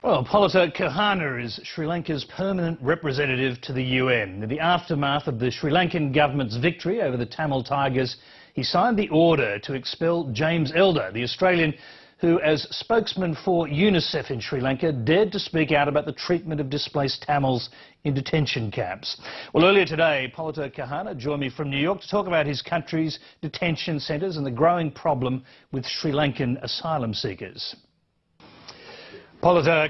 Well, Palitha is Sri Lanka's permanent representative to the UN. In the aftermath of the Sri Lankan government's victory over the Tamil Tigers, he signed the order to expel James Elder, the Australian who, as spokesman for UNICEF in Sri Lanka, dared to speak out about the treatment of displaced Tamils in detention camps. Well, earlier today, Palitha joined me from New York to talk about his country's detention centres and the growing problem with Sri Lankan asylum seekers. Palitha,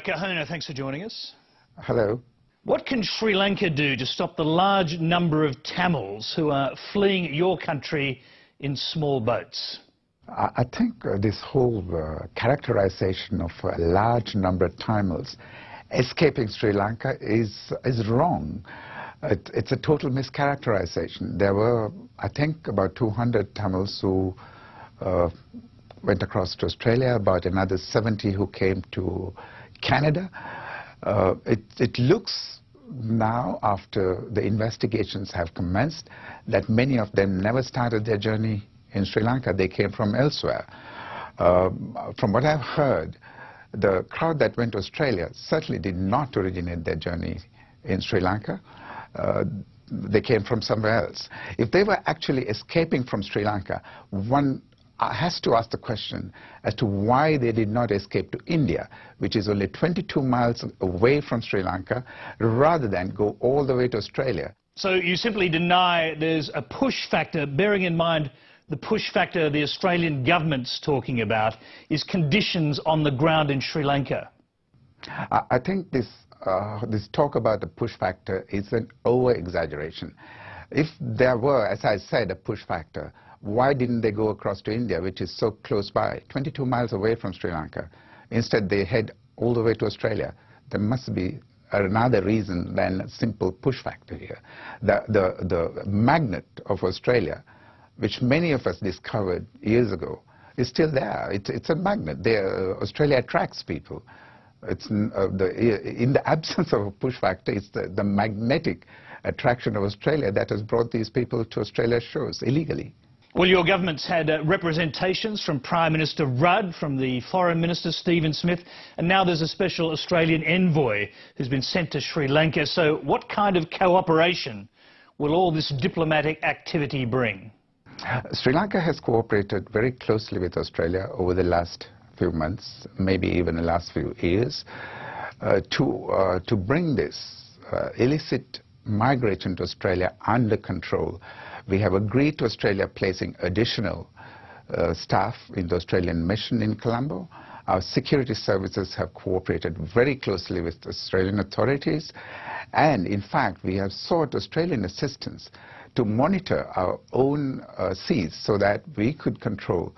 thanks for joining us. Hello. What can Sri Lanka do to stop the large number of Tamils who are fleeing your country in small boats? I think this whole characterization of a large number of Tamils escaping Sri Lanka is wrong. It's a total mischaracterization. There were, I think, about 200 Tamils who went across to Australia, about another 70 who came to Canada. It looks now, after the investigations have commenced, that many of them never started their journey in Sri Lanka. They came from elsewhere. From what I've heard, the crowd that went to Australia certainly did not originate their journey in Sri Lanka. They came from somewhere else. If they were actually escaping from Sri Lanka, one has to ask the question as to why they did not escape to India, which is only 22 miles away from Sri Lanka, rather than go all the way to Australia. So you simply deny there's a push factor, bearing in mind the push factor the Australian government's talking about is conditions on the ground in Sri Lanka. I think this talk about the push factor is an over-exaggeration. If there were, as I said, a push factor, why didn't they go across to India, which is so close by, 22 miles away from Sri Lanka? Instead, they head all the way to Australia. There must be another reason than a simple push factor here. The magnet of Australia, which many of us discovered years ago, is still there. It's a magnet. Australia attracts people. In the absence of a push factor, it's the magnetic attraction of Australia that has brought these people to Australia's shores illegally. Well, your government's had representations from Prime Minister Rudd, from the Foreign Minister Stephen Smith, and now there's a special Australian envoy who's been sent to Sri Lanka. So what kind of cooperation will all this diplomatic activity bring? Sri Lanka has cooperated very closely with Australia over the last few months, maybe even the last few years, to bring this illicit migration to Australia under control. We have agreed to Australia placing additional staff in the Australian mission in Colombo. Our security services have cooperated very closely with the Australian authorities, and in fact we have sought Australian assistance to monitor our own seas so that we could control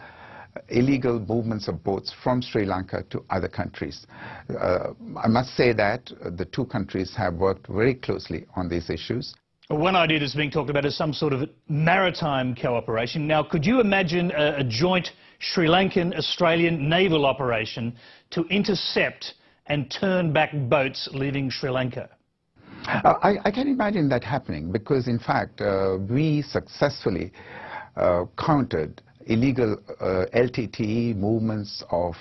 illegal movements of boats from Sri Lanka to other countries. I must say that the two countries have worked very closely on these issues. One idea that's being talked about is some sort of maritime cooperation. Now, could you imagine a joint Sri Lankan-Australian naval operation to intercept and turn back boats leaving Sri Lanka? I can imagine that happening because, in fact, we successfully countered illegal LTTE movements of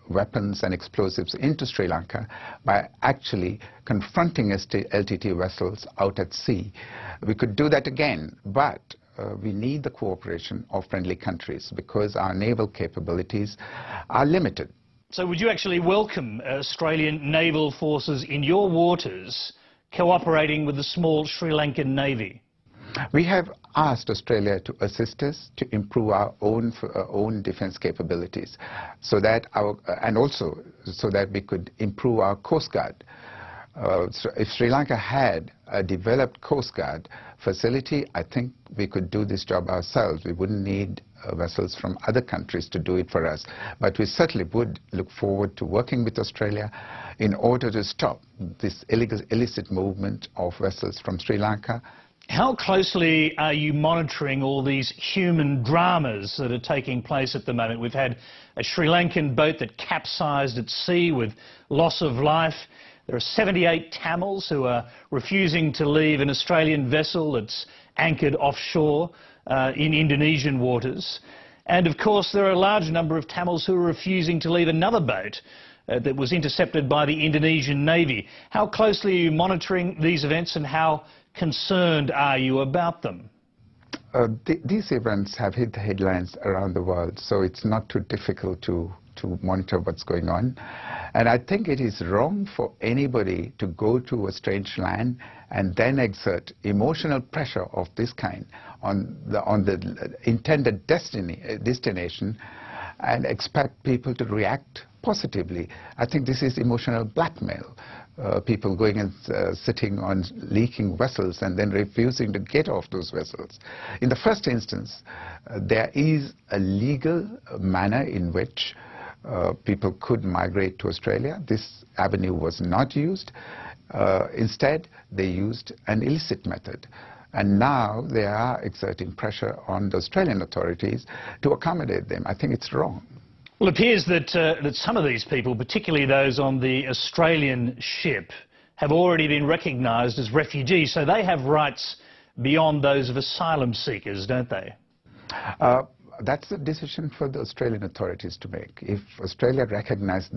weapons and explosives into Sri Lanka by actually confronting LTT vessels out at sea. We could do that again, but we need the cooperation of friendly countries because our naval capabilities are limited. So would you actually welcome Australian naval forces in your waters cooperating with the small Sri Lankan Navy? We have asked Australia to assist us to improve our own defence capabilities, so that and also so that we could improve our Coast Guard. So if Sri Lanka had a developed Coast Guard facility, I think we could do this job ourselves. We wouldn't need vessels from other countries to do it for us. But we certainly would look forward to working with Australia in order to stop this illicit movement of vessels from Sri Lanka. How closely are you monitoring all these human dramas that are taking place at the moment? We've had a Sri Lankan boat that capsized at sea with loss of life. There are 78 Tamils who are refusing to leave an Australian vessel that's anchored offshore in Indonesian waters. And of course there are a large number of Tamils who are refusing to leave another boat that was intercepted by the Indonesian Navy. How closely are you monitoring these events and how concerned are you about them? These events have hit the headlines around the world, so it's not too difficult to monitor what's going on. And I think it is wrong for anybody to go to a strange land and then exert emotional pressure of this kind on the intended destination and expect people to react positively. I think this is emotional blackmail. People going and sitting on leaking vessels and then refusing to get off those vessels. In the first instance, there is a legal manner in which people could migrate to Australia. This avenue was not used. Instead, they used an illicit method. And now they are exerting pressure on the Australian authorities to accommodate them. I think it's wrong. Well, it appears that some of these people, particularly those on the Australian ship, have already been recognised as refugees, so they have rights beyond those of asylum seekers, don't they? That's a decision for the Australian authorities to make. If Australia recognizes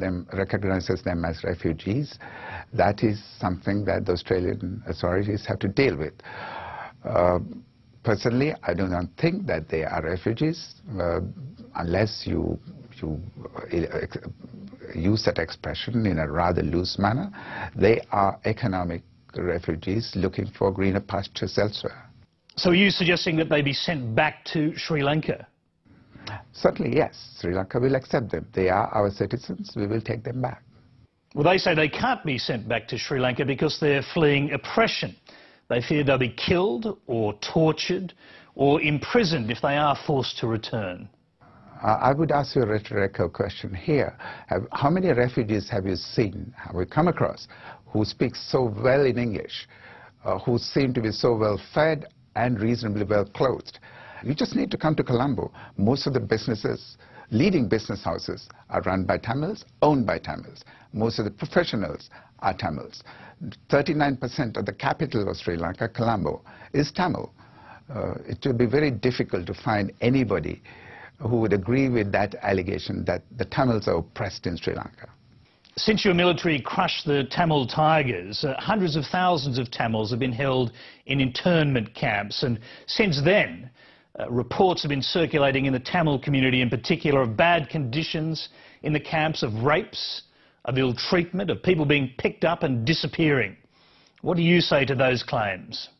them as refugees, that is something that the Australian authorities have to deal with. Personally, I do not think that they are refugees unless you use that expression in a rather loose manner. They are economic refugees looking for greener pastures elsewhere. So are you suggesting that they be sent back to Sri Lanka? Certainly, yes. Sri Lanka will accept them. They are our citizens. We will take them back. Well, they say they can't be sent back to Sri Lanka because they're fleeing oppression. They fear they'll be killed or tortured or imprisoned if they are forced to return. I would ask you a rhetorical question here. How many refugees have you seen, have you come across, who speak so well in English, who seem to be so well fed and reasonably well clothed? You just need to come to Colombo. Most of the businesses, leading business houses, are run by Tamils, owned by Tamils. Most of the professionals are Tamils. 39% of the capital of Sri Lanka, Colombo, is Tamil. It will be very difficult to find anybody who would agree with that allegation that the Tamils are oppressed in Sri Lanka. Since your military crushed the Tamil Tigers, hundreds of thousands of Tamils have been held in internment camps, and since then reports have been circulating in the Tamil community in particular of bad conditions in the camps, of rapes, of ill treatment, of people being picked up and disappearing. What do you say to those claims?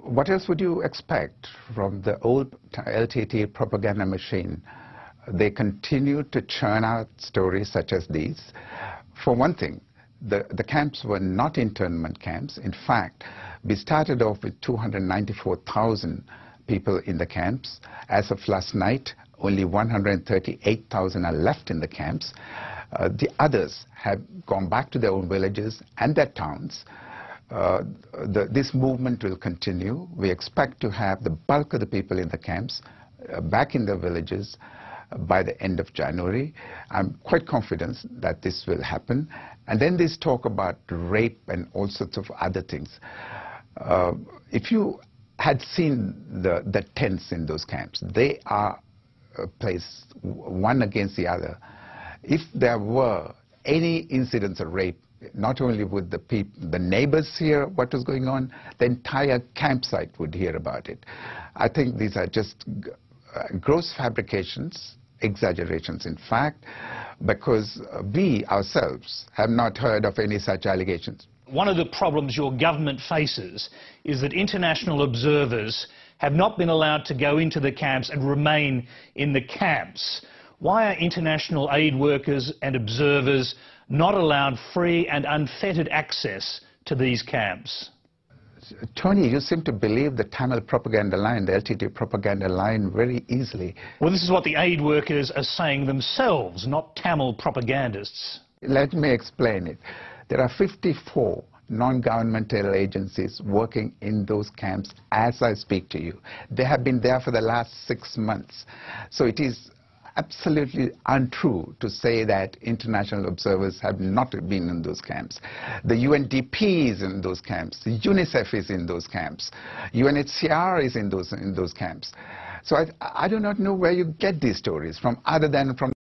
What else would you expect from the old LTT propaganda machine? They continue to churn out stories such as these. For one thing, the camps were not internment camps. In fact, we started off with 294,000 people in the camps. As of last night, only 138,000 are left in the camps. The others have gone back to their own villages and their towns. This movement will continue. We expect to have the bulk of the people in the camps back in their villages by the end of January. I'm quite confident that this will happen. And then this talk about rape and all sorts of other things. If you had seen the tents in those camps, they are placed one against the other. If there were any incidents of rape, not only would the neighbors hear what was going on, the entire campsite would hear about it. I think these are just gross fabrications, exaggerations in fact, because we ourselves have not heard of any such allegations. One of the problems your government faces is that international observers have not been allowed to go into the camps and remain in the camps. Why are international aid workers and observers not allowed free and unfettered access to these camps? Tony, you seem to believe the Tamil propaganda line, the LTT propaganda line, very easily. Well, this is what the aid workers are saying themselves, not Tamil propagandists. Let me explain it. There are 54 non-governmental agencies working in those camps as I speak to you. They have been there for the last 6 months. So it is absolutely untrue to say that international observers have not been in those camps. The UNDP is in those camps. The UNICEF is in those camps. UNHCR is in those camps. So I do not know where you get these stories from, other than from